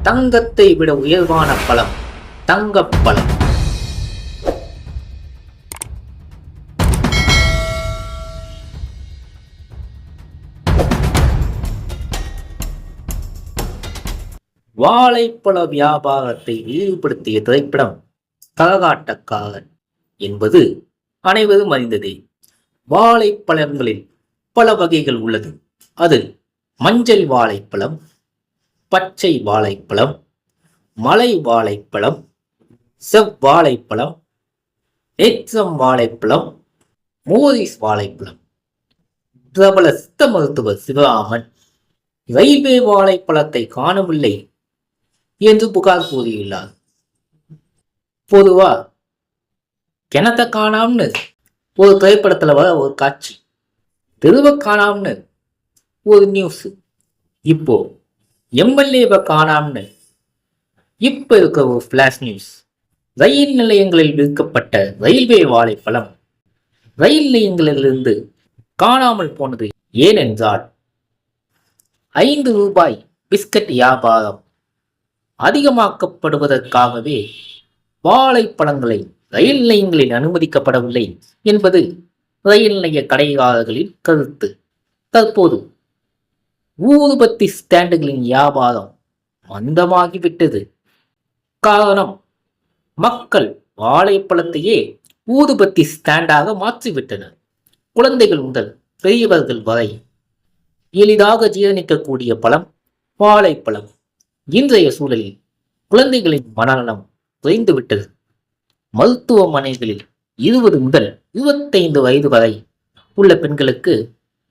தங்கத்தை விட உயர்வான பழம் தங்கப்பழம். வாழைப்பழ வியாபாரத்தை விரிவுபடுத்திய திரைப்படம் கரகாட்டக்காரன் என்பது அனைவரும் அறிந்ததே. வாழைப்பழங்களில் பல வகைகள் உள்ளது. அது மஞ்சள் வாழைப்பழம், பச்சை வாழைப்பழம், மலை வாழைப்பழம், செவ்வாழைப்பழம், எச்சம் வாழைப்பழம், மோரிஸ் வாழைப்பழம். பிரபல சித்த மருத்துவர் சிவராமன் ரயில்வே வாழைப்பழத்தை காணவில்லை என்று புகார் கூறியுள்ளார். பொதுவா கிணத்த காணாம்னு ஒரு திரைப்படத்துல வர ஒரு காட்சி, தெருவ காணாம்னு ஒரு நியூஸ், இப்போ எம்எல்ஏவை காணாம்னு இப்ப இருக்க ஒரு பிளாஷ் நியூஸ். ரயில் நிலையங்களில் விற்கப்பட்ட ரயில்வே வாழைப்பழம் ரயில் நிலையங்களிலிருந்து காணாமல் போனது ஏனென்றால் 5 ரூபாய் பிஸ்கட் வியாபாரம் அதிகமாக்கப்படுவதற்காகவே வாழைப்பழங்களை ரயில் நிலையங்களில் அனுமதிக்கப்படவில்லை என்பது ரயில் நிலைய கடைக்காரர்களின் கருத்து. தற்போது ஊதுபத்தி ஸ்டாண்டுகளின் வியாபாரம் மந்தமாகிவிட்டது. காரணம், மக்கள் வாழைப்பழத்தையே ஊதுபத்தி ஸ்டாண்டாக மாற்றிவிட்டனர். குழந்தைகள் முதல் பெரியவர்கள் வரை எளிதாக ஜீரணிக்கக்கூடிய பழம் வாழைப்பழம். இன்றைய சூழலில் குழந்தைகளின் மனநலம் குறைந்துவிட்டது. மருத்துவமனைகளில் 20 முதல் 25 வயது வரை உள்ள பெண்களுக்கு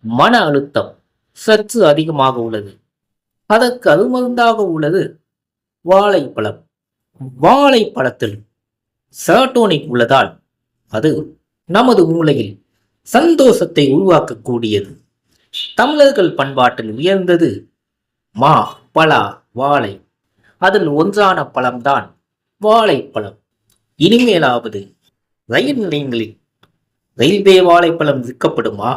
மன அழுத்தம் சற்று அதிகமாக உள்ளது. அதற்கு அருமருந்தாக உள்ளது வாழைப்பழம். வாழைப்பழத்தில் செரோட்டோனின் உள்ளதால் அது நமது மூளையில் சந்தோஷத்தை உருவாக்கக்கூடியது. தமிழர்கள் பண்பாட்டில் உயர்ந்தது மா, பலா, வாழை. அதில் ஒன்றான பழம்தான் வாழைப்பழம். இனிமேலாவது ரயில் நிலையங்களில் ரயில்வே வாழைப்பழம் விற்கப்படுமா?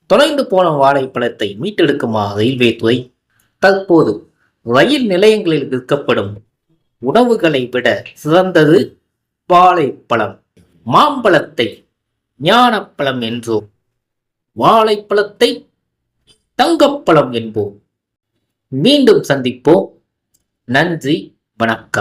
தொலைந்து போன வாழைப்பழத்தை மீட்டெடுக்குமா ரயில்வே துறை? தற்போது ரயில் நிலையங்களில் விற்கப்படும் உணவுகளை விட சிறந்தது வாழைப்பழம். மாம்பழத்தை ஞானப்பழம் என்றோம், வாழைப்பழத்தை தங்கப்பழம் என்போம். மீண்டும் சந்திப்போம். நன்றி, வணக்கம்.